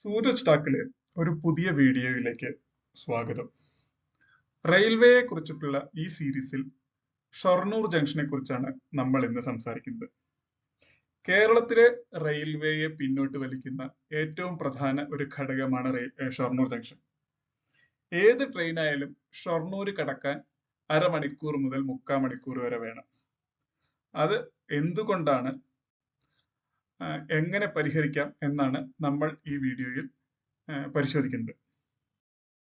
സൂരജ് ടാക്കിലെ ഒരു പുതിയ വീഡിയോയിലേക്ക് സ്വാഗതം. റെയിൽവേയെ കുറിച്ചിട്ടുള്ള ഈ സീരീസിൽ ഷൊർണൂർ ജംഗ്ഷനെ കുറിച്ചാണ് നമ്മൾ ഇന്ന് സംസാരിക്കുന്നത്. കേരളത്തിലെ റെയിൽവേയെ പിന്നോട്ട് വലിക്കുന്ന ഏറ്റവും പ്രധാന ഒരു ഘടകമാണ് ഷൊർണൂർ ജംഗ്ഷൻ. ഏത് ട്രെയിൻ ആയാലും ഷൊർണൂർ കടക്കാൻ അരമണിക്കൂർ മുതൽ 3/4 മണിക്കൂർ വരെ വേണം. അത് എന്തുകൊണ്ടാണ്, എങ്ങനെ പരിഹരിക്കാം എന്നാണ് നമ്മൾ ഈ വീഡിയോയിൽ പരിശോധിക്കുന്നത്.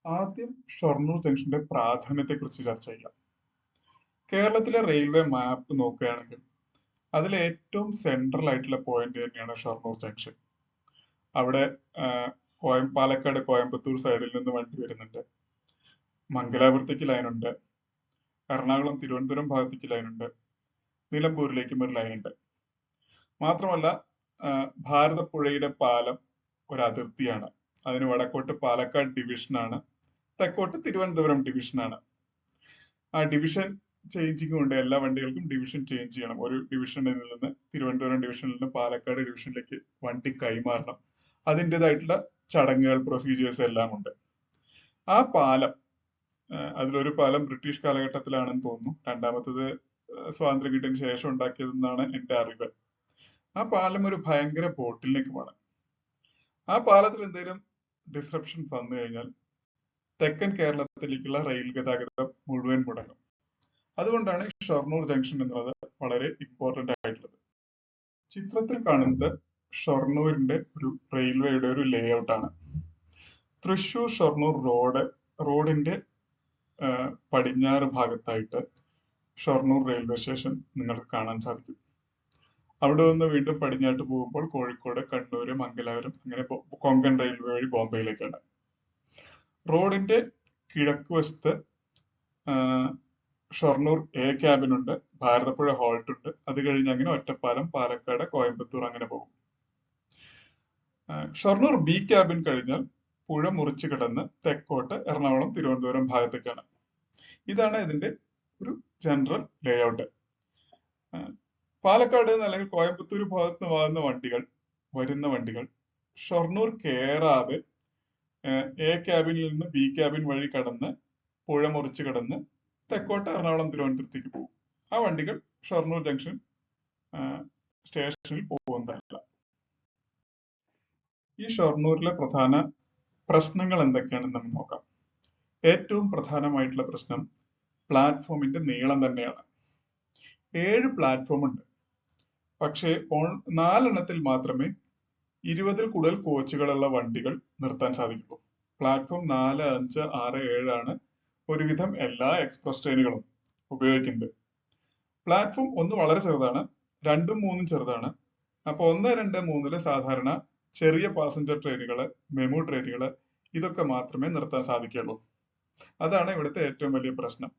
ആദ്യം ഷൊർണൂർ ജംഗ്ഷന്റെ പ്രാധാന്യത്തെ കുറിച്ച് ചർച്ച ചെയ്യാം. കേരളത്തിലെ റെയിൽവേ മാപ്പ് നോക്കുകയാണെങ്കിൽ അതിൽ ഏറ്റവും സെൻട്രൽ ആയിട്ടുള്ള പോയിന്റ് തന്നെയാണ് ഷൊർണൂർ ജംഗ്ഷൻ. അവിടെ പാലക്കാട് കോയമ്പത്തൂർ സൈഡിൽ നിന്ന് വണ്ടി വരുന്നുണ്ട്, മംഗലാപുരത്തേക്ക് ലൈനുണ്ട്, എറണാകുളം തിരുവനന്തപുരം ഭാഗത്തേക്ക് ലൈനുണ്ട്, നിലമ്പൂരിലേക്കും ഒരു ലൈനുണ്ട്. മാത്രമല്ല ഭാരതപ്പുഴയുടെ പാലം ഒരു അതിർത്തിയാണ്. അതിന് വടക്കോട്ട് പാലക്കാട് ഡിവിഷനാണ്, തെക്കോട്ട് തിരുവനന്തപുരം ഡിവിഷനാണ്. ആ ഡിവിഷൻ ചേഞ്ചിങ് കൊണ്ട് എല്ലാ വണ്ടികൾക്കും ഡിവിഷൻ ചേഞ്ച് ചെയ്യണം. ഒരു ഡിവിഷനിൽ നിന്ന് തിരുവനന്തപുരം ഡിവിഷനിൽ നിന്ന് പാലക്കാട് ഡിവിഷനിലേക്ക് വണ്ടി കൈമാറണം. അതിൻ്റെതായിട്ടുള്ള ചടങ്ങുകൾ, പ്രൊസീജിയേഴ്സ് എല്ലാം ഉണ്ട്. ആ പാലം, അതിലൊരു പാലം ബ്രിട്ടീഷ് കാലഘട്ടത്തിലാണെന്ന് തോന്നുന്നു, രണ്ടാമത്തത് സ്വാതന്ത്ര്യം കിട്ടിയതിന് ശേഷം ഉണ്ടാക്കിയതെന്നാണ് എൻ്റെ അറിവ്. ആ പാലം ഒരു ഭയങ്കര ബോട്ടിൽനെക്കുമാണ്. ആ പാലത്തിൽ എന്തെങ്കിലും ഡിസ്റപ്ഷൻസ് വന്നു കഴിഞ്ഞാൽ തെക്കൻ കേരളത്തിലേക്കുള്ള റെയിൽ ഗതാഗതം മുഴുവൻ മുടങ്ങും. അതുകൊണ്ടാണ് ഷൊർണൂർ ജംഗ്ഷൻ എന്നുള്ളത് വളരെ ഇമ്പോർട്ടന്റ് ആയിട്ടുള്ളത്. ചിത്രത്തിൽ കാണുന്നത് ഷൊർണൂരിന്റെ ഒരു റെയിൽവേയുടെ ഒരു ലേ ഔട്ടാണ്. തൃശൂർ ഷൊർണൂർ റോഡിന്റെ പടിഞ്ഞാറ് ഭാഗത്തായിട്ട് ഷൊർണൂർ റെയിൽവേ സ്റ്റേഷൻ നിങ്ങൾക്ക് കാണാൻ സാധിക്കും. അവിടെ നിന്ന് വീണ്ടും പടിഞ്ഞാട്ട് പോകുമ്പോൾ കോഴിക്കോട്, കണ്ണൂര്, മംഗലാപുരം, അങ്ങനെ കൊങ്കൺ റെയിൽവേ വഴി ബോംബെയിലേക്കാണ്. റോഡിന്റെ കിഴക്ക് വശത്ത് ഷൊർണൂർ എ ക്യാബിൻ ഉണ്ട്, ഭാരതപ്പുഴ ഹോൾട്ട് ഉണ്ട്. അത് കഴിഞ്ഞ് അങ്ങനെ ഒറ്റപ്പാലം, പാലക്കാട്, കോയമ്പത്തൂർ അങ്ങനെ പോകും. ഷൊർണൂർ ബി ക്യാബിൻ കഴിഞ്ഞാൽ പുഴ മുറിച്ച് കിടന്ന് തെക്കോട്ട് എറണാകുളം, തിരുവനന്തപുരം ഭാഗത്തേക്കാണ്. ഇതാണ് ഇതിന്റെ ഒരു ജനറൽ ലേ ഔട്ട്. പാലക്കാട് അല്ലെങ്കിൽ കോയമ്പത്തൂർ ഭാഗത്ത് വരുന്ന വണ്ടികൾ ഷൊർണൂർ കയറാതെ എ ക്യാബിനിൽ നിന്ന് ബി ക്യാബിൻ വഴി കടന്ന് പുഴ മുറിച്ച് കടന്ന് തെക്കോട്ട് എറണാകുളം, തിരുവനന്തപുരത്തേക്ക് പോകും. ആ വണ്ടികൾ ഷൊർണൂർ ജംഗ്ഷൻ സ്റ്റേഷനിൽ പോകുന്നതല്ല. ഈ ഷൊർണൂരിലെ പ്രധാന പ്രശ്നങ്ങൾ എന്തൊക്കെയാണെന്ന് നമുക്ക് നോക്കാം. ഏറ്റവും പ്രധാനമായിട്ടുള്ള പ്രശ്നം പ്ലാറ്റ്ഫോമിന്റെ നീളം തന്നെയാണ്. 7 പ്ലാറ്റ്ഫോം ഉണ്ട്. പക്ഷേ 4 മാത്രമേ 20 കൂടുതൽ കോച്ചുകളുള്ള വണ്ടികൾ നിർത്താൻ സാധിക്കുള്ളൂ. പ്ലാറ്റ്ഫോം 4, 5, 6, 7 ആണ് ഒരുവിധം എല്ലാ എക്സ്പ്രസ് ട്രെയിനുകളും ഉപയോഗിക്കുന്നത്. പ്ലാറ്റ്ഫോം 1 വളരെ ചെറുതാണ്, 2ഉം 3ഉം ചെറുതാണ്. അപ്പൊ 1, 2, 3 സാധാരണ ചെറിയ പാസഞ്ചർ ട്രെയിനുകള്, മെമു ട്രെയിനുകള്, ഇതൊക്കെ മാത്രമേ നിർത്താൻ സാധിക്കുള്ളൂ. അതാണ് ഇവിടുത്തെ ഏറ്റവും വലിയ പ്രശ്നം.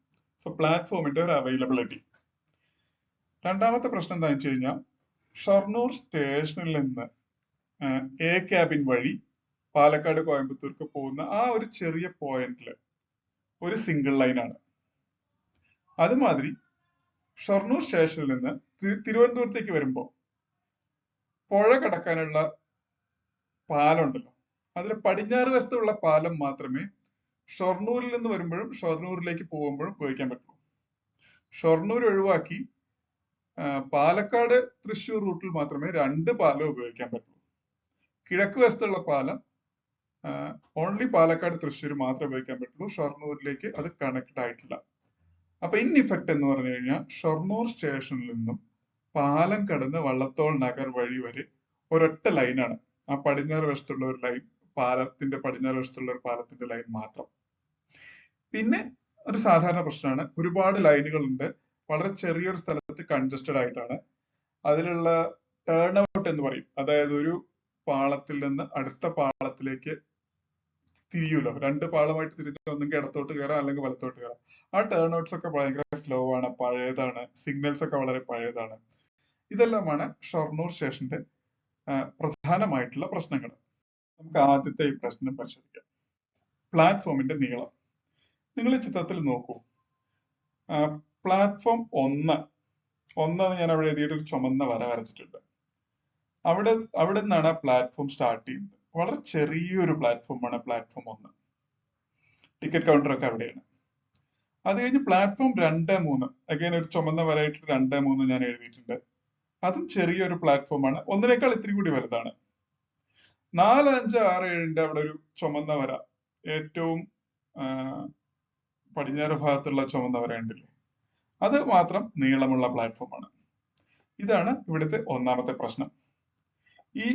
സോ പ്ലാറ്റ്ഫോമിന്റെ ഒരു അവൈലബിലിറ്റി. രണ്ടാമത്തെ പ്രശ്നം എന്താണെന്ന് വെച്ച് കഴിഞ്ഞാൽ ഷൊർണൂർ സ്റ്റേഷനിൽ നിന്ന് എ ക്യാബിൻ വഴി പാലക്കാട്, കോയമ്പത്തൂർക്ക് പോകുന്ന ആ ഒരു ചെറിയ പോയിന്റില് ഒരു സിംഗിൾ ലൈനാണ്. അതുമാതിരി ഷൊർണൂർ സ്റ്റേഷനിൽ നിന്ന് തിരുവനന്തപുരത്തേക്ക് വരുമ്പോൾ പുഴ കടക്കാനുള്ള പാലം ഉണ്ടല്ലോ, അതിൽ പടിഞ്ഞാറ് വശത്തുള്ള പാലം മാത്രമേ ഷൊർണൂരിൽ നിന്ന് വരുമ്പോഴും ഷൊർണൂരിലേക്ക് പോകുമ്പോഴും ഉപയോഗിക്കാൻ പറ്റുള്ളൂ. ഷൊർണൂർ ഒഴിവാക്കി പാലക്കാട്, തൃശ്ശൂർ റൂട്ടിൽ മാത്രമേ 2 പാലം ഉപയോഗിക്കാൻ പറ്റുള്ളൂ. കിഴക്ക് വശത്തുള്ള പാലം ഓൺലി പാലക്കാട്, തൃശ്ശൂർ മാത്രമേ ഉപയോഗിക്കാൻ പറ്റുള്ളൂ. ഷൊർണൂരിലേക്ക് അത് കണക്ട് ആയിട്ടില്ല. അപ്പൊ ഇൻ ഇഫക്റ്റ് എന്ന് പറഞ്ഞു കഴിഞ്ഞാൽ ഷൊർണൂർ സ്റ്റേഷനിൽ നിന്നും പാലം കടന്ന് വള്ളത്തോൾ നഗർ വഴി വരെ ഒരൊറ്റ ലൈനാണ്. ആ പടിഞ്ഞാറ് വശത്തുള്ള ഒരു ലൈൻ, പടിഞ്ഞാറ് വശത്തുള്ള ഒരു പാലത്തിന്റെ ലൈൻ മാത്രം. പിന്നെ ഒരു സാധാരണ പ്രശ്നമാണ്, ഒരുപാട് ലൈനുകൾ ഉണ്ട്, വളരെ ചെറിയൊരു സ്ഥലത്ത് കൺജസ്റ്റഡ് ആയിട്ടാണ്. അതിലുള്ള ടേൺ ഔട്ട് എന്ന് പറയും, അതായത് ഒരു പാളത്തിൽ നിന്ന് അടുത്ത പാളത്തിലേക്ക് തിരിയൂലോ, 2 പാളമായിട്ട് തിരിഞ്ഞാൽ ഒന്നെങ്കിൽ ഇടത്തോട്ട് കയറാം അല്ലെങ്കിൽ വലത്തോട്ട് കയറാം. ആ ടേൺ ഔട്ട്സ് ഒക്കെ ഭയങ്കര സ്ലോ ആണ്, പഴയതാണ്, സിഗ്നൽസ് ഒക്കെ വളരെ പഴയതാണ്. ഇതെല്ലാമാണ് ഷൊർണൂർ സ്റ്റേഷന്റെ പ്രധാനമായിട്ടുള്ള പ്രശ്നങ്ങൾ. നമുക്ക് ആദ്യത്തെ ഈ പ്രശ്നം പരിശോധിക്കാം. പ്ലാറ്റ്ഫോമിന്റെ നീളം. നിങ്ങൾ ഈ ചിത്രത്തിൽ നോക്കൂ. പ്ലാറ്റ്ഫോം 1 ഞാൻ അവിടെ എഴുതിയിട്ട് ഒരു ചുമന്ന വര വരച്ചിട്ടുണ്ട്. അവിടെ നിന്നാണ് പ്ലാറ്റ്ഫോം സ്റ്റാർട്ട് ചെയ്യുന്നത്. വളരെ ചെറിയൊരു പ്ലാറ്റ്ഫോമാണ് പ്ലാറ്റ്ഫോം 1. ടിക്കറ്റ് കൗണ്ടർ ഒക്കെ അവിടെയാണ്. അത് കഴിഞ്ഞ് പ്ലാറ്റ്ഫോം 2, 3 അഗൈൻ ഒരു ചുമന്ന വരായിട്ട് 2, 3 ഞാൻ എഴുതിയിട്ടുണ്ട്. അതും ചെറിയൊരു പ്ലാറ്റ്ഫോമാണ്, ഒന്നിനേക്കാൾ ഇത്തിരി കൂടി വലുതാണ്. 4, 5, 6, 7ന്റെ അവിടെ ഒരു ചുമന്ന വര, ഏറ്റവും പടിഞ്ഞാറ് ഭാഗത്തുള്ള ചുമന്ന വര ഉണ്ടല്ലേ, അത് മാത്രം നീളമുള്ള പ്ലാറ്റ്ഫോമാണ്. ഇതാണ് ഇവിടുത്തെ ഒന്നാമത്തെ പ്രശ്നം. ഈ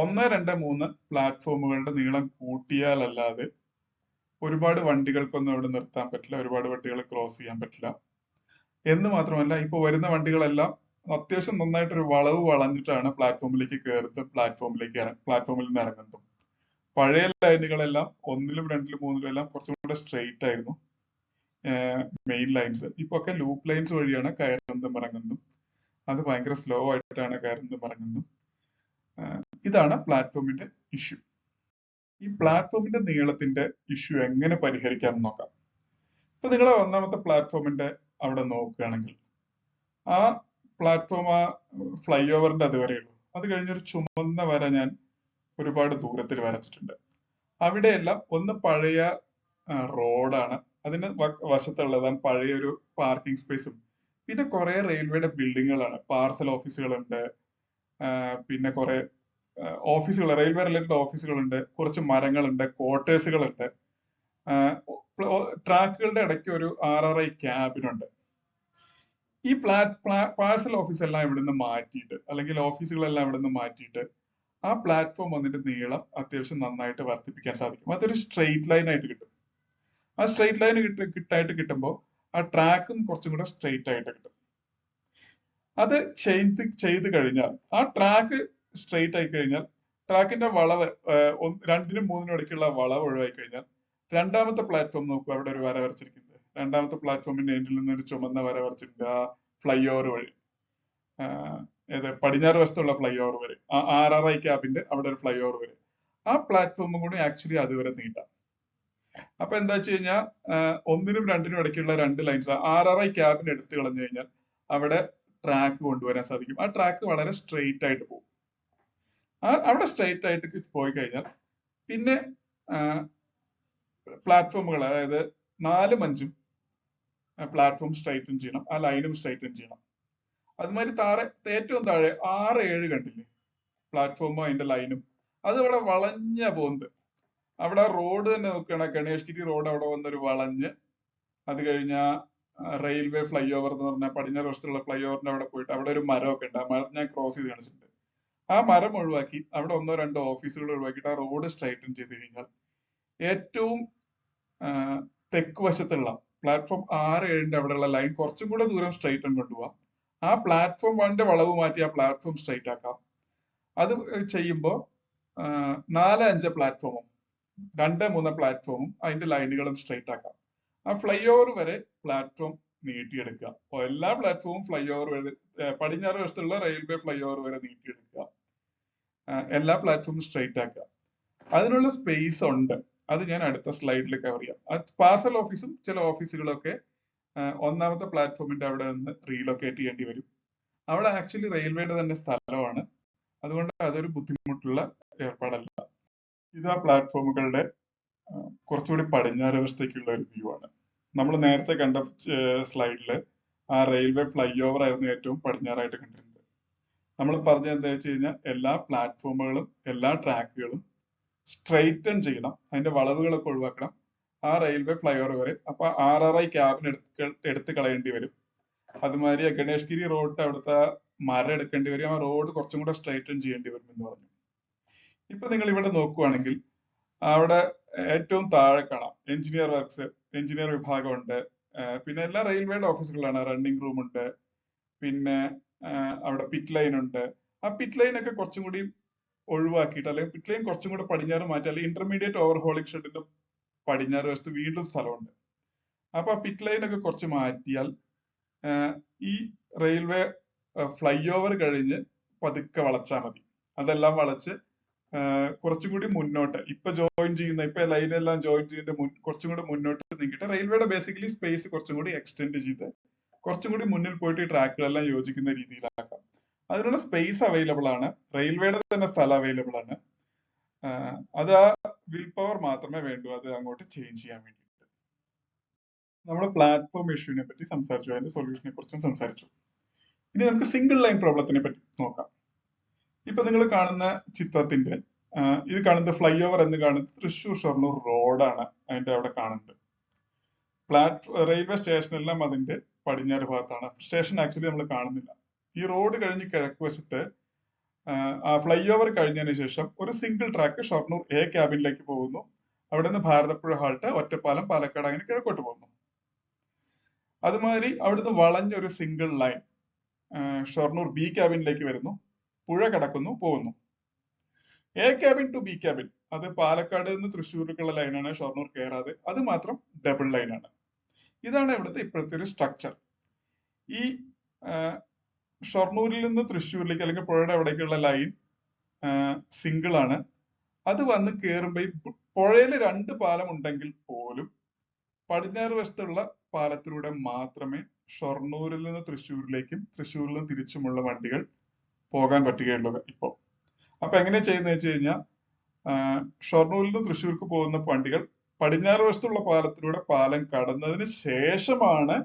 1, 2, 3 പ്ലാറ്റ്ഫോമുകളുടെ നീളം കൂട്ടിയാലല്ലാതെ ഒരുപാട് വണ്ടികൾക്കൊന്നും അവിടെ നിർത്താൻ പറ്റില്ല, ഒരുപാട് വണ്ടികൾ ക്രോസ് ചെയ്യാൻ പറ്റില്ല. എന്ന് മാത്രമല്ല, ഇപ്പൊ വരുന്ന വണ്ടികളെല്ലാം അത്യാവശ്യം നന്നായിട്ടൊരു വളവ് വളഞ്ഞിട്ടാണ് പ്ലാറ്റ്ഫോമിലേക്ക് കയറുന്നതും പ്ലാറ്റ്ഫോമിൽ നിന്ന് ഇറങ്ങുന്നതും. പഴയ ലൈനുകളെല്ലാം 1ലും 2ലും 3ലും എല്ലാം കുറച്ചും കൂടെ സ്ട്രെയിറ്റ് ആയിരുന്നു മെയിൻ ലൈൻസ്. ഇപ്പൊ ഒക്കെ ലൂപ്പ് ലൈൻസ് വഴിയാണ് കയറുന്നതും ഇറങ്ങുന്നതും. അത് ഭയങ്കര സ്ലോ ആയിട്ടാണ് കയറുന്നതും ഇറങ്ങുന്നതും. ഇതാണ് പ്ലാറ്റ്ഫോമിന്റെ ഇഷ്യൂ. ഈ പ്ലാറ്റ്ഫോമിന്റെ നീളത്തിന്റെ ഇഷ്യൂ എങ്ങനെ പരിഹരിക്കാം എന്ന് നോക്കാം. ഇപ്പൊ നിങ്ങൾ ഒന്നാമത്തെ പ്ലാറ്റ്ഫോമിന്റെ അവിടെ നോക്കുകയാണെങ്കിൽ, ആ പ്ലാറ്റ്ഫോം ആ ഫ്ലൈ ഓവറിന്റെ അതുവരെയുള്ളൂ. അത് കഴിഞ്ഞൊരു ചുമന്ന വര ഞാൻ ഒരുപാട് ദൂരത്തിൽ വരച്ചിട്ടുണ്ട്. അവിടെയെല്ലാം ഒന്ന് പഴയ റോഡാണ്, അതിന് വശത്തുള്ളതാണ് പഴയൊരു പാർക്കിംഗ് സ്പേസും, പിന്നെ കുറെ റെയിൽവേയുടെ ബിൽഡിങ്ങുകളാണ്. പാർസൽ ഓഫീസുകളുണ്ട്, പിന്നെ കുറെ ഓഫീസുകൾ, റെയിൽവേ റിലേറ്റഡ് ഓഫീസുകളുണ്ട്, കുറച്ച് മരങ്ങളുണ്ട്, ക്വാർട്ടേഴ്സുകളുണ്ട്. ട്രാക്കുകളുടെ ഇടയ്ക്ക് ഒരു RRI ക്യാബിനുണ്ട്. ഈ പാർസൽ ഓഫീസ് എല്ലാം ഇവിടുന്ന് മാറ്റിയിട്ട്, അല്ലെങ്കിൽ ഓഫീസുകളെല്ലാം ഇവിടുന്ന് മാറ്റിയിട്ട് ആ പ്ലാറ്റ്ഫോം വന്നിട്ട് നീളം അത്യാവശ്യം നന്നായിട്ട് വർദ്ധിപ്പിക്കാൻ സാധിക്കും. അതൊരു സ്ട്രെയിറ്റ് ലൈൻ ആയിട്ട് കിട്ടും. ആ സ്ട്രെയിറ്റ് ലൈൻ കിട്ടുമ്പോൾ ആ ട്രാക്കും കുറച്ചും കൂടെ സ്ട്രെയിറ്റ് ആയിട്ട് കിട്ടും. അത് ചെയ്ത് കഴിഞ്ഞാൽ, ആ ട്രാക്ക് സ്ട്രെയിറ്റ് ആയി കഴിഞ്ഞാൽ, ട്രാക്കിന്റെ വളവ് 2നും 3നും ഇടയ്ക്കുള്ള വളവ് ഒഴിവായി കഴിഞ്ഞാൽ, രണ്ടാമത്തെ പ്ലാറ്റ്ഫോം നോക്കുക, അവിടെ ഒരു വര വരച്ചിരിക്കുന്നത്. രണ്ടാമത്തെ പ്ലാറ്റ്ഫോമിന്റെ എൻഡിൽ നിന്ന് ഒരു ചുമന്ന വര വരച്ചിട്ടുണ്ട്, ആ ഫ്ലൈ ഓവർ വഴി, പടിഞ്ഞാറ് വശത്തുള്ള ഫ്ലൈ ഓവർ വരെ, ആ RRI ക്യാബിന്റെ അവിടെ ഒരു ഫ്ലൈ ഓവർ വരെ. ആ പ്ലാറ്റ്ഫോമും കൂടി ആക്ച്വലി അതുവരെ നീട്ടാം. അപ്പൊ എന്താ വെച്ച് കഴിഞ്ഞാൽ, 1നും 2നും ഇടയ്ക്കുള്ള 2 ലൈൻസ് RRI ക്യാബിന് എടുത്തു കളഞ്ഞു കഴിഞ്ഞാൽ അവിടെ ട്രാക്ക് കൊണ്ടുവരാൻ സാധിക്കും. ആ ട്രാക്ക് വളരെ സ്ട്രെയിറ്റ് ആയിട്ട് പോകും. അവിടെ സ്ട്രെയിറ്റ് ആയിട്ട് പോയി കഴിഞ്ഞാൽ പിന്നെ പ്ലാറ്റ്ഫോമുകൾ, അതായത് 4ഉം 5ഉം പ്ലാറ്റ്ഫോം സ്ട്രൈറ്റൻ ചെയ്യണം, ആ ലൈനും സ്ട്രൈറ്റൻ ചെയ്യണം. അതുമാതിരി ഏറ്റവും താഴെ 6, 7 കണ്ടില്ലേ, പ്ലാറ്റ്ഫോമും അതിന്റെ ലൈനും, അത് ഇവിടെ വളഞ്ഞ പോകുന്നത്. അവിടെ റോഡ് തന്നെ നോക്കുകയാണ്, ഗണേഷ്ഗിരി റോഡ് അവിടെ വന്നൊരു വളഞ്ഞ്, അത് കഴിഞ്ഞാൽ റെയിൽവേ ഫ്ലൈ ഓവർ എന്ന് പറഞ്ഞാൽ പടിഞ്ഞാറ് വശത്തുള്ള ഫ്ലൈ ഓവറിന്റെ അവിടെ പോയിട്ട് അവിടെ ഒരു മരമൊക്കെ ഉണ്ട്. ആ മരം ഞാൻ ക്രോസ് ചെയ്ത് കാണിച്ചിട്ടുണ്ട്. ആ മരം ഒഴിവാക്കി അവിടെ 1, 2 ഓഫീസുകൾ ഒഴിവാക്കിയിട്ട് ആ റോഡ് സ്ട്രൈറ്റൻ ചെയ്ത് കഴിഞ്ഞാൽ ഏറ്റവും തെക്ക് വശത്തുള്ള പ്ലാറ്റ്ഫോം 6, 7ന്റെ അവിടെയുള്ള ലൈൻ കുറച്ചും കൂടെ ദൂരം സ്ട്രൈറ്റൻ കൊണ്ടുപോകാം. ആ പ്ലാറ്റ്ഫോം 1ന്റെ വളവ് മാറ്റി ആ പ്ലാറ്റ്ഫോം സ്ട്രൈറ്റ് ആക്കാം. അത് ചെയ്യുമ്പോൾ 4, 5 പ്ലാറ്റ്ഫോമും 2, 3 പ്ലാറ്റ്ഫോമും അതിന്റെ ലൈനുകളും സ്ട്രൈറ്റ് ആക്കാം. ആ ഫ്ലൈ ഓവർ വരെ പ്ലാറ്റ്ഫോം നീട്ടിയെടുക്കുക. അപ്പോൾ എല്ലാ പ്ലാറ്റ്ഫോമും ഫ്ലൈ ഓവർ വരെ, പടിഞ്ഞാറ് വശത്തുള്ള റെയിൽവേ ഫ്ലൈ ഓവർ വരെ നീട്ടിയെടുക്കുക. എല്ലാ പ്ലാറ്റ്ഫോമും സ്ട്രൈറ്റ് ആക്കുക. അതിനുള്ള സ്പേസ് ഉണ്ട്. അത് ഞാൻ അടുത്ത സ്ലൈഡിൽ കവർ ചെയ്യാം. പാർസൽ ഓഫീസും ചില ഓഫീസുകളൊക്കെ ഒന്നാമത്തെ പ്ലാറ്റ്ഫോമിന്റെ അവിടെ നിന്ന് റീലൊക്കേറ്റ് ചെയ്യേണ്ടി വരും. അവിടെ ആക്ച്വലി റെയിൽവേയുടെ തന്നെ സ്ഥലമാണ്, അതുകൊണ്ട് അതൊരു ബുദ്ധിമുട്ടുള്ള ഏർപ്പാടല്ല. ഇത് ആ പ്ലാറ്റ്ഫോമുകളുടെ കുറച്ചുകൂടി പടിഞ്ഞാറ് വശത്തേക്കുള്ള ഒരു വ്യൂ ആണ്. നമ്മൾ നേരത്തെ കണ്ട സ്ലൈഡില് ആ റെയിൽവേ ഫ്ലൈ ഓവർ ആയിരുന്നു ഏറ്റവും പടിഞ്ഞാറായിട്ട് കണ്ടിരുന്നത്. നമ്മൾ പറഞ്ഞത് എന്താ വെച്ച് കഴിഞ്ഞാൽ, എല്ലാ പ്ലാറ്റ്ഫോമുകളും എല്ലാ ട്രാക്കുകളും സ്ട്രെയിറ്റൻ ചെയ്യണം, അതിന്റെ വളവുകളൊക്കെ ഒഴിവാക്കണം ആ റെയിൽവേ ഫ്ലൈ ഓവർ വരെ. അപ്പൊ RRI ക്യാബിന് എടുത്ത് കളയേണ്ടി വരും. അതുമാതിരി ഗണേഷ്ഗിരി റോഡ് അവിടുത്തെ മരം എടുക്കേണ്ടി വരും. ആ റോഡ് കുറച്ചും കൂടെ സ്ട്രെയിറ്റൻ ചെയ്യേണ്ടി വരും എന്ന് പറഞ്ഞു. ഇപ്പൊ നിങ്ങൾ ഇവിടെ നോക്കുവാണെങ്കിൽ അവിടെ ഏറ്റവും താഴെ കാണാം എഞ്ചിനീയർ വർക്ക്സ്, എഞ്ചിനീയർ വിഭാഗമുണ്ട്. പിന്നെ എല്ലാ റെയിൽവേയുടെ ഓഫീസുകളാണ്, റണ്ണിംഗ് റൂം ഉണ്ട്, പിന്നെ അവിടെ പിറ്റ് ലൈൻ ഉണ്ട്. ആ പിറ്റ് ലൈൻ ഒക്കെ കുറച്ചും കൂടി ഒഴിവാക്കിയിട്ട്, അല്ലെങ്കിൽ പിറ്റ് ലൈൻ കുറച്ചും കൂടെ പടിഞ്ഞാറ് മാറ്റി, അല്ലെങ്കിൽ ഇന്റർമീഡിയറ്റ് ഓവർഹോളിംഗ് ഷെഡിന്റെ പടിഞ്ഞാറ് വശത്ത് വീണ്ടും സ്ഥലമുണ്ട്. അപ്പൊ ആ പിറ്റ് ലൈൻ ഒക്കെ കുറച്ച് മാറ്റിയാൽ ഈ റെയിൽവേ ഫ്ലൈ ഓവർ കഴിഞ്ഞ് പതുക്കെ വളച്ചാൽ മതി. അതെല്ലാം വളച്ച് കുറച്ചും കൂടി മുന്നോട്ട്, ഇപ്പൊ ലൈനെല്ലാം ജോയിൻ ചെയ്യുന്ന കുറച്ചും കൂടി മുന്നോട്ട് നീക്കിയിട്ട് റെയിൽവേയുടെ ബേസിക്കലി സ്പേസ് കുറച്ചും കൂടി എക്സ്റ്റെൻഡ് ചെയ്ത് കുറച്ചും കൂടി മുന്നിൽ പോയിട്ട് ഈ ട്രാക്കുകളെല്ലാം യോജിക്കുന്ന രീതിയിലാക്കാം. അതിനുള്ള സ്പേസ് അവൈലബിൾ ആണ്, റെയിൽവേയുടെ തന്നെ സ്ഥലം അവൈലബിൾ ആണ്. അത് ആ വിൽ പവർ മാത്രമേ വേണ്ടൂ അത് അങ്ങോട്ട് ചേഞ്ച് ചെയ്യാൻ വേണ്ടിയിട്ട്. നമ്മൾ പ്ലാറ്റ്ഫോം ഇഷ്യൂവിനെ പറ്റി സംസാരിച്ചു, അതിന്റെ സൊല്യൂഷനെ കുറിച്ചും സംസാരിച്ചു. ഇനി നമുക്ക് സിംഗിൾ ലൈൻ പ്രോബ്ലത്തിനെ പറ്റി നോക്കാം. ഇപ്പൊ നിങ്ങൾ കാണുന്ന ചിത്രത്തിന്റെ ഇത് കാണുന്നത് ഫ്ലൈ ഓവർ എന്ന് കാണുന്നത് തൃശ്ശൂർ ഷൊർണൂർ റോഡാണ് അതിന്റെ അവിടെ കാണുന്നത്. റെയിൽവേ സ്റ്റേഷനെല്ലാം അതിന്റെ പടിഞ്ഞാറ് ഭാഗത്താണ്. സ്റ്റേഷൻ ആക്ച്വലി നമ്മൾ കാണുന്നില്ല. ഈ റോഡ് കഴിഞ്ഞ് കിഴക്ക് വശത്ത് ആ ഫ്ലൈ ഓവർ കഴിഞ്ഞതിന് ശേഷം ഒരു സിംഗിൾ ട്രാക്ക് ഷൊർണൂർ എ ക്യാബിനിലേക്ക് പോകുന്നു. അവിടെ നിന്ന് ഭാരതപ്പുഴ ഹാൾട്ട്, ഒറ്റപ്പാലം, പാലക്കാട് അങ്ങനെ കിഴക്കോട്ട് പോകുന്നു. അതുമാതിരി അവിടുന്ന് വളഞ്ഞൊരു സിംഗിൾ ലൈൻ ഷൊർണൂർ ബി ക്യാബിനിലേക്ക് വരുന്നു, പുഴ കടക്കുന്നു, പോകുന്നു. A cabin to B cabin അത് പാലക്കാട് നിന്ന് തൃശ്ശൂർക്കുള്ള ലൈനാണ്, ഷൊർണൂർ കയറാതെ, അത് മാത്രം ഡബിൾ ലൈനാണ്. ഇതാണ് ഇവിടുത്തെ ഇപ്പോഴത്തെ ഒരു സ്ട്രക്ചർ. ഈ ഷൊർണൂരിൽ നിന്ന് തൃശ്ശൂരിലേക്ക് അല്ലെങ്കിൽ പുഴയുടെ അവിടേക്കുള്ള ലൈൻ സിംഗിൾ ആണ്. അത് വന്ന് കയറുമ്പോൾ ഈ പുഴയിൽ 2 പാലം ഉണ്ടെങ്കിൽ പോലും പടിഞ്ഞാറ് വശത്തുള്ള പാലത്തിലൂടെ മാത്രമേ ഷൊർണൂരിൽ നിന്ന് തൃശ്ശൂരിലേക്കും തൃശ്ശൂരിൽ നിന്ന് തിരിച്ചുമുള്ള വണ്ടികൾ പോകാൻ പറ്റുകയുള്ളൂ ഇപ്പോ. അപ്പൊ എങ്ങനെ ചെയ്യുന്നത് വെച്ച് കഴിഞ്ഞാൽ ഷൊർണൂരിൽ നിന്ന് തൃശ്ശൂർക്ക് പോകുന്ന വണ്ടികൾ പടിഞ്ഞാറ് വശത്തുള്ള പാലത്തിലൂടെ പാലം കടന്നതിന് ശേഷമാണ്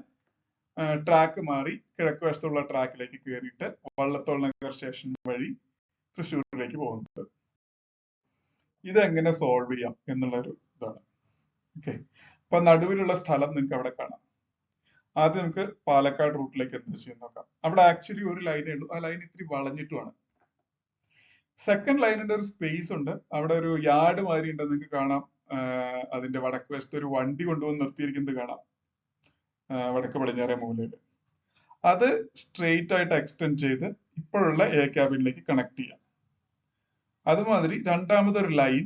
ട്രാക്ക് മാറി കിഴക്ക് വശത്തുള്ള ട്രാക്കിലേക്ക് കയറിയിട്ട് വള്ളത്തോൾ നഗർ സ്റ്റേഷൻ വഴി തൃശ്ശൂരിലേക്ക് പോകുന്നത്. ഇതെങ്ങനെ സോൾവ് ചെയ്യാം എന്നുള്ള ഒരു ഇതാണ്. ഓക്കെ, അപ്പൊ നടുവിലുള്ള സ്ഥലം നിങ്ങൾക്ക് അവിടെ കാണാം. ആദ്യം നമുക്ക് പാലക്കാട് റൂട്ടിലേക്ക് എന്താ ചെയ്യാൻ നോക്കാം. അവിടെ ആക്ച്വലി ഒരു ലൈനേ ഉള്ളൂ, ആ ലൈൻ ഇത്തിരി വളഞ്ഞിട്ടുമാണ്. സെക്കൻഡ് ലൈനിന്റെ ഒരു സ്പേസ് ഉണ്ട്, അവിടെ ഒരു യാർഡ് മാതിരി ഉണ്ട്, നിങ്ങൾക്ക് കാണാം. അതിന്റെ വടക്ക് വശത്ത് ഒരു വണ്ടി കൊണ്ടുവന്ന് നിർത്തിയിരിക്കുന്നത് കാണാം, വടക്ക് പടിഞ്ഞാറേ മൂലയില്. അത് സ്ട്രെയിറ്റ് ആയിട്ട് എക്സ്റ്റെൻഡ് ചെയ്ത് ഇപ്പോഴുള്ള എ ക്യാബിനിലേക്ക് കണക്ട് ചെയ്യാം. അതുമാതിരി രണ്ടാമതൊരു ലൈൻ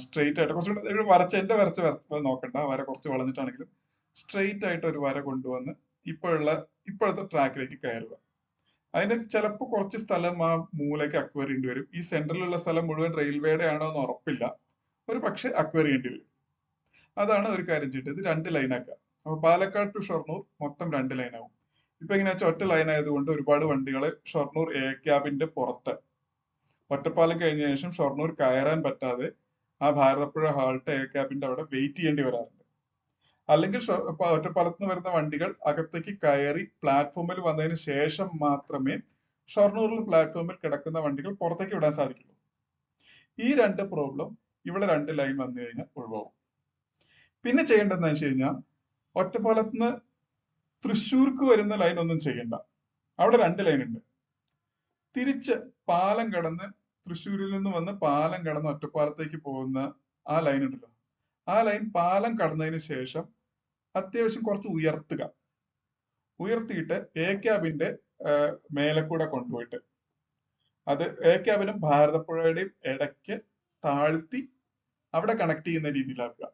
സ്ട്രെയിറ്റ് ആയിട്ട് കുറച്ചുകൂടെ എന്റെ വരച്ച നോക്കണ്ട, വര കുറച്ച് വളഞ്ഞിട്ടാണെങ്കിലും സ്ട്രെയിറ്റ് ആയിട്ട് ഒരു വര കൊണ്ടുവന്ന് ഇപ്പോഴത്തെ ട്രാക്കിലേക്ക് കയറുക. അതിന് ചിലപ്പോൾ കുറച്ച് സ്ഥലം ആ മൂലയ്ക്ക് അക്വയർ ചെയ്യേണ്ടി വരും. ഈ സെന്ററിലുള്ള സ്ഥലം മുഴുവൻ റെയിൽവേയുടെ ആണോ എന്ന് ഉറപ്പില്ല, ഒരു പക്ഷെ അക്വയർ ചെയ്യേണ്ടി വരും. അതാണ് ഒരു കാര്യം ചെയ്യേണ്ടത്, 2 ലൈനാക്കുക. അപ്പൊ പാലക്കാട് ടു ഷൊർണൂർ മൊത്തം 2 ലൈനാവും. ഇപ്പൊ എങ്ങനെ വെച്ചാൽ ഒറ്റ ലൈൻ ആയതുകൊണ്ട് ഒരുപാട് വണ്ടികളെ ഷൊർണൂർ എ ക്യാബിന്റെ പുറത്ത് ഒറ്റപ്പാലം കഴിഞ്ഞ ശേഷം ഷൊർണൂർ കയറാൻ പറ്റാതെ ആ ഭാരതപ്പുഴ ഹാൾട്ട് എ ക്യാബിന്റെ അവിടെ വെയിറ്റ് ചെയ്യേണ്ടി വരാറുണ്ട്. അല്ലെങ്കിൽ ഒറ്റപ്പാലത്ത് നിന്ന് വരുന്ന വണ്ടികൾ അകത്തേക്ക് കയറി പ്ലാറ്റ്ഫോമിൽ വന്നതിന് ശേഷം മാത്രമേ ഷൊർണൂരിൽ പ്ലാറ്റ്ഫോമിൽ കിടക്കുന്ന വണ്ടികൾ പുറത്തേക്ക് വിടാൻ സാധിക്കുള്ളൂ. ഈ 2 പ്രോബ്ലം ഇവിടെ 2 ലൈൻ വന്നു കഴിഞ്ഞാൽ ഒഴിവാകും. പിന്നെ ചെയ്യേണ്ടതെന്ന് വെച്ച് കഴിഞ്ഞാൽ ഒറ്റപ്പാലത്ത് നിന്ന് തൃശ്ശൂർക്ക് വരുന്ന ലൈൻ ഒന്നും ചെയ്യണ്ട, അവിടെ 2 ലൈൻ ഉണ്ട്. തിരിച്ച് പാലം കടന്ന് തൃശ്ശൂരിൽ നിന്ന് വന്ന് പാലം കടന്ന് ഒറ്റപ്പാലത്തേക്ക് പോകുന്ന ആ ലൈൻ ഉണ്ടല്ലോ, ആ ലൈൻ പാലം കടന്നതിന് ശേഷം അത്യാവശ്യം കുറച്ച് ഉയർത്തിയിട്ട് എ ക്യാബിന്റെ മേലെ കൂടെ കൊണ്ടുപോയിട്ട് അത് എ ക്യാബിനും ഭാരതപ്പുഴയുടെയും ഇടയ്ക്ക് താഴ്ത്തി അവിടെ കണക്ട് ചെയ്യുന്ന രീതിയിലാക്കുക.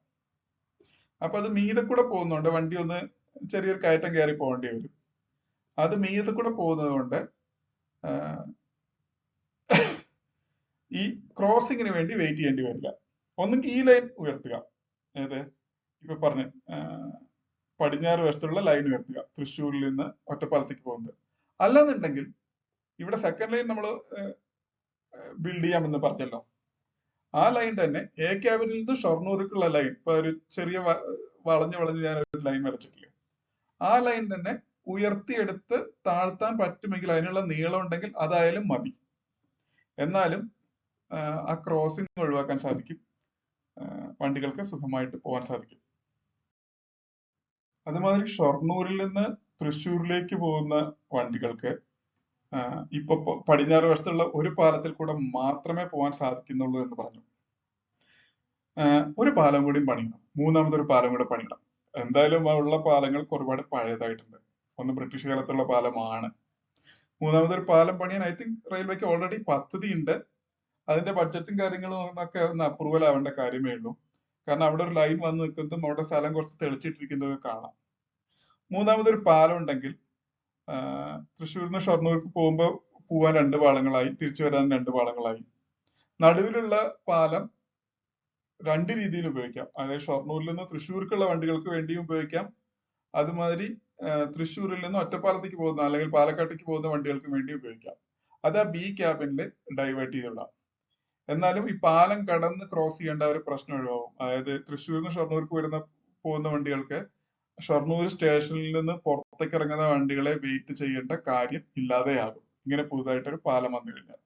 അപ്പൊ അത് മീതെ കൂടെ പോകുന്നതുകൊണ്ട് വണ്ടി ഒന്ന് ചെറിയൊരു കയറ്റം കയറി പോകേണ്ടി വരും. അത് മീതെ കൂടെ പോകുന്നത് കൊണ്ട് ഈ ക്രോസിങ്ങിന് വേണ്ടി വെയിറ്റ് ചെയ്യേണ്ടി വരില്ല. ഒന്നുകിൽ ഈ ലൈൻ ഉയർത്തുക, ഏത് ഇപ്പൊ പറഞ്ഞ പടിഞ്ഞാറ് വശത്തുള്ള ലൈൻ ഉയർത്തുക തൃശ്ശൂരിൽ നിന്ന് ഒറ്റപ്പാലത്തേക്ക് പോകുന്നത്. അല്ലാന്നുണ്ടെങ്കിൽ ഇവിടെ സെക്കൻഡ് ലൈൻ നമ്മൾ ബിൽഡ് ചെയ്യാമെന്ന് പറഞ്ഞല്ലോ, ആ ലൈൻ തന്നെ എ ക്യാബിനിൽ നിന്ന് ഷൊർണൂർക്കുള്ള ലൈൻ, ഇപ്പൊ ഒരു ചെറിയ വളഞ്ഞ് ഞാൻ ഒരു ലൈൻ വരച്ചിട്ടില്ലേ, ആ ലൈൻ തന്നെ ഉയർത്തിയെടുത്ത് താഴ്ത്താൻ പറ്റുമെങ്കിൽ അതിനുള്ള നീളം ഉണ്ടെങ്കിൽ അതായാലും മതി. എന്നാലും ആ ക്രോസിംഗ് ഒഴിവാക്കാൻ സാധിക്കും, വണ്ടികൾക്ക് സുഖമായിട്ട് പോകാൻ സാധിക്കും. അതുമാതിരി ഷൊർണൂരിൽ നിന്ന് തൃശ്ശൂരിലേക്ക് പോകുന്ന വണ്ടികൾക്ക് ഇപ്പൊ പടിഞ്ഞാറ് വശത്തുള്ള ഒരു പാലത്തിൽ കൂടെ മാത്രമേ പോകാൻ സാധിക്കുന്നുള്ളൂ എന്ന് പറഞ്ഞു. ഒരു പാലം കൂടി പണിയണം, മൂന്നാമതൊരു പാലം കൂടെ പണിയണം. എന്തായാലും ഉള്ള പാലങ്ങൾക്ക് ഒരുപാട് പഴയതായിട്ടുണ്ട്. ഒന്ന് ബ്രിട്ടീഷ് കാലത്തുള്ള പാലമാണ്. മൂന്നാമതൊരു പാലം പണിയാൻ ഐ തിങ്ക് റെയിൽവേക്ക് ഓൾറെഡി പദ്ധതി ഉണ്ട്. അതിന്റെ ബഡ്ജറ്റും കാര്യങ്ങളും ഒക്കെ ഒന്ന് അപ്രൂവൽ ആവേണ്ട കാര്യമേ ഉള്ളൂ. കാരണം അവിടെ ഒരു ലൈൻ വന്ന് നിൽക്കുന്നതും അവിടെ സ്ഥലം കുറച്ച് തെളിച്ചിട്ടിരിക്കുന്നതും കാണാം. മൂന്നാമതൊരു പാലം ഉണ്ടെങ്കിൽ തൃശ്ശൂരിൽ നിന്ന് ഷൊർണൂർക്ക് പോവാൻ 2 പാളങ്ങളായി, തിരിച്ചു വരാൻ 2 പാളങ്ങളായി. നടുവിലുള്ള പാലം 2 രീതിയിൽ ഉപയോഗിക്കാം. അതായത് ഷൊർണൂരിൽ നിന്ന് തൃശ്ശൂർക്കുള്ള വണ്ടികൾക്ക് വേണ്ടിയും ഉപയോഗിക്കാം, അതുമാതിരി തൃശ്ശൂരിൽ നിന്ന് ഒറ്റപ്പാലത്തേക്ക് പോകുന്ന അല്ലെങ്കിൽ പാലക്കാട്ടേക്ക് പോകുന്ന വണ്ടികൾക്ക് വേണ്ടി ഉപയോഗിക്കാം. അത് ആ ബി ക്യാബിനിൽ ഡൈവേർട്ട് ചെയ്തിടാം. എന്നാലും ഈ പാലം കടന്ന് ക്രോസ് ചെയ്യേണ്ട ഒരു പ്രശ്നം ഒഴിവാകും. അതായത് തൃശ്ശൂരിൽ നിന്ന് ഷൊർണൂർക്ക് പോകുന്ന വണ്ടികൾക്ക് ഷൊർണൂർ സ്റ്റേഷനിൽ നിന്ന് പുറത്തേക്ക് ഇറങ്ങുന്ന വണ്ടികളെ വെയിറ്റ് ചെയ്യേണ്ട കാര്യം ഇല്ലാതെയാകും ഇങ്ങനെ പുതുതായിട്ടൊരു പാലം വന്നു കഴിഞ്ഞാൽ.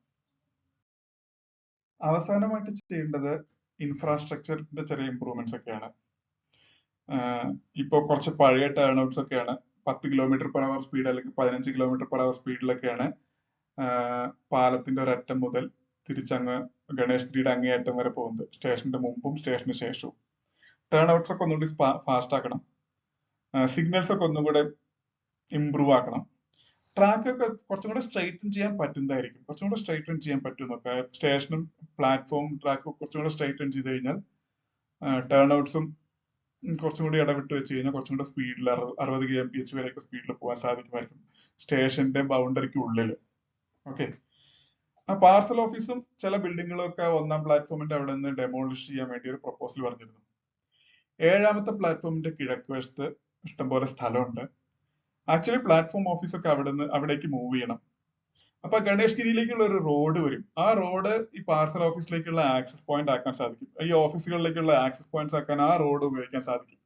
അവസാനമായിട്ട് ചെയ്യേണ്ടത് ഇൻഫ്രാസ്ട്രക്ചറിന്റെ ചെറിയ ഇമ്പ്രൂവ്മെന്റ്സ് ഒക്കെയാണ്. ഇപ്പോൾ കുറച്ച് പഴയ ടേൺ ഔട്ട്സ് ഒക്കെയാണ് 10 km/h സ്പീഡ് അല്ലെങ്കിൽ 15 km/h സ്പീഡിലൊക്കെയാണ് പാലത്തിന്റെ ഒരറ്റം മുതൽ തിരിച്ചങ്ങ് ഗണേഷ്ഗിരിയുടെ അങ്ങേയറ്റം വരെ പോകുന്നത്, സ്റ്റേഷന്റെ മുമ്പും സ്റ്റേഷന് ശേഷവും. ടേൺ ഔട്ട്സ് ഒക്കെ ഒന്നുകൂടി ഫാസ്റ്റ് ആക്കണം. സിഗ്നൽസ് ഒക്കെ ഒന്നും കൂടെ ഇംപ്രൂവ് ആക്കണം. ട്രാക്ക് ഒക്കെ കുറച്ചും കൂടെ സ്ട്രൈറ്റൻ ചെയ്യാൻ പറ്റുന്നതായിരിക്കും. കുറച്ചും കൂടെ സ്ട്രൈറ്റൻ ചെയ്യാൻ പറ്റുന്നൊക്കെ സ്റ്റേഷനും പ്ലാറ്റ്ഫോം ട്രാക്കും കുറച്ചും കൂടെ സ്ട്രൈറ്റൻ ചെയ്ത് കഴിഞ്ഞാൽ ടേൺ ഔട്ട്സും കുറച്ചും കൂടി ഇടവിട്ട് വെച്ച് കഴിഞ്ഞാൽ കുറച്ചും കൂടെ സ്പീഡിൽ 60 kmph വരെയൊക്കെ സ്പീഡിൽ പോകാൻ സാധിക്കുമായിരിക്കും സ്റ്റേഷന്റെ ബൗണ്ടറിക്ക് ഉള്ളിൽ. ഓക്കെ. ആ പാർസൽ ഓഫീസും ചില ബിൽഡിങ്ങുകളൊക്കെ 1ാം പ്ലാറ്റ്ഫോമിന്റെ അവിടെ നിന്ന് ഡെമോളിഷ് ചെയ്യാൻ വേണ്ടി ഒരു പ്രപ്പോസൽ പറഞ്ഞിരുന്നു. 7ാമത്തെ പ്ലാറ്റ്ഫോമിന്റെ കിഴക്ക് വശത്ത് ഇഷ്ടംപോലെ സ്ഥലമുണ്ട്. ആക്ച്വലി പ്ലാറ്റ്ഫോം ഓഫീസൊക്കെ അവിടേക്ക് മൂവ് ചെയ്യണം. അപ്പൊ ഗണേഷ്ഗിരിയിലേക്കുള്ള ഒരു റോഡ് വരും. ആ റോഡ് ഈ പാർസൽ ഓഫീസിലേക്കുള്ള ആക്സസ് പോയിന്റ് ആക്കാൻ സാധിക്കും. ഈ ഓഫീസുകളിലേക്കുള്ള ആക്സസ് പോയിന്റ്സ് ആക്കാൻ ആ റോഡ് ഉപയോഗിക്കാൻ സാധിക്കും.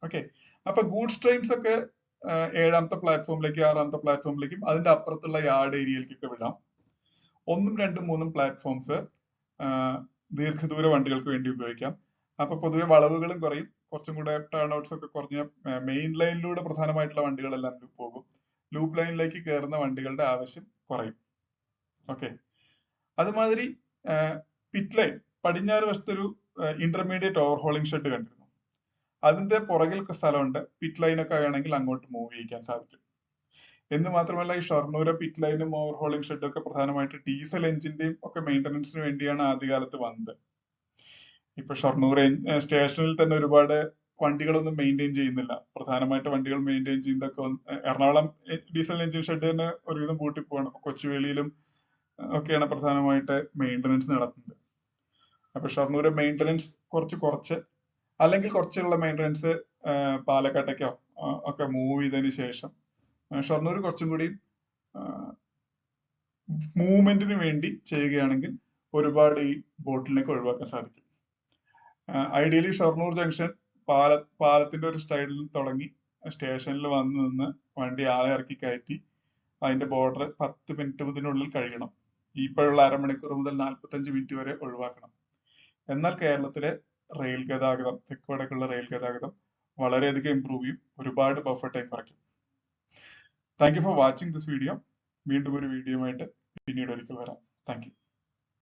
ഓക്കെ. അപ്പൊ ഗൂഡ്സ് ട്രെയിൻസ് ഒക്കെ 7ാമത്തെ പ്ലാറ്റ്ഫോമിലേക്കും 6ാമത്തെ പ്ലാറ്റ്ഫോമിലേക്കും അതിന്റെ അപ്പുറത്തുള്ള യാർഡ് ഏരിയയിലേക്കൊക്കെ വിടാം. 1ഉം 2ഉം 3ഉം പ്ലാറ്റ്ഫോംസ് ദീർഘദൂര വണ്ടികൾക്ക് വേണ്ടി ഉപയോഗിക്കാം. അപ്പൊ പൊതുവെ വളവുകളും കുറയും, കുറച്ചും കൂടെ ടേൺ ഔട്ട്സ് ഒക്കെ കുറഞ്ഞ മെയിൻ ലൈനിലൂടെ പ്രധാനമായിട്ടുള്ള വണ്ടികളെല്ലാം പോകും. ലൂപ്പ് ലൈനിലേക്ക് കയറുന്ന വണ്ടികളുടെ ആവശ്യം കുറയും. ഓക്കെ. അതുമാതിരി പിറ്റ് ലൈൻ പടിഞ്ഞാറ് വശത്തൊരു ഇന്റർമീഡിയറ്റ് ഓവർഹോളിംഗ് ഷെഡ് കണ്ടിരുന്നു. അതിന്റെ പുറകിൽ സ്ഥലമുണ്ട്. പിറ്റ് ലൈൻ ഒക്കെ വേണമെങ്കിൽ അങ്ങോട്ട് മൂവ് ചെയ്യിക്കാൻ സാധിക്കും. എന്ന് മാത്രമല്ല ഈ ഷൊർണൂര് പിറ്റ് ലൈനും ഓവർഹോളിംഗ് ഷെഡും ഒക്കെ പ്രധാനമായിട്ട് ഡീസൽ എഞ്ചിന്റെയും ഒക്കെ മെയിന്റനൻസിന് വേണ്ടിയാണ് ആദ്യകാലത്ത് വന്നത്. ഇപ്പൊ ഷൊർണൂർ സ്റ്റേഷനിൽ തന്നെ ഒരുപാട് വണ്ടികളൊന്നും മെയിൻറ്റെയിൻ ചെയ്യുന്നില്ല. പ്രധാനമായിട്ട് വണ്ടികൾ മെയിൻറ്റെയിൻ ചെയ്യുന്നതൊക്കെ എറണാകുളം ഡീസൽ എഞ്ചിൻ ഷെഡ് തന്നെ ഒരുവിധം പൂട്ടി പോവാണ്. കൊച്ചുവേളിയിലും ഒക്കെയാണ് പ്രധാനമായിട്ട് മെയിന്റനൻസ് നടത്തുന്നത്. അപ്പൊ ഷൊർണൂർ മെയിന്റനൻസ് കുറച്ച് അല്ലെങ്കിൽ കുറച്ചുള്ള മെയിന്റനൻസ് പാലക്കാട്ടേക്കോ ഒക്കെ മൂവ് ചെയ്തതിന് ശേഷം ഷൊർണൂർ കുറച്ചും കൂടി മൂവ്മെന്റിന് വേണ്ടി ചെയ്യുകയാണെങ്കിൽ ഒരുപാട് ഈ ബോട്ടിലിനൊക്കെ ഒഴിവാക്കാൻ സാധിക്കും. ഐഡിയലി ഷൊർണൂർ ജംഗ്ഷൻ പാലത്തിന്റെ ഒരു സൈഡിൽ തുടങ്ങി സ്റ്റേഷനിൽ വന്ന് നിന്ന് വണ്ടി ആളെ ഇറക്കി കയറ്റി അതിന്റെ ബോർഡർ 10 മിനിറ്റിനുള്ളിൽ കഴിയണം. ഇപ്പോഴുള്ള അരമണിക്കൂർ മുതൽ 45 മിനിറ്റ് വരെ ഒഴിവാക്കണം. എന്നാൽ കേരളത്തിലെ റെയിൽ ഗതാഗതം, തെക്ക് വടക്കുള്ള റെയിൽ ഗതാഗതം വളരെയധികം ഇംപ്രൂവ് ചെയ്യും, ഒരുപാട് ബഫർ ടൈം കുറയ്ക്കും. Thank you for watching this video. വീണ്ടും ഒരു വീഡിയോയുമായിട്ട് പിന്നീട് ഒരിക്കൽ വരാം. Thank you.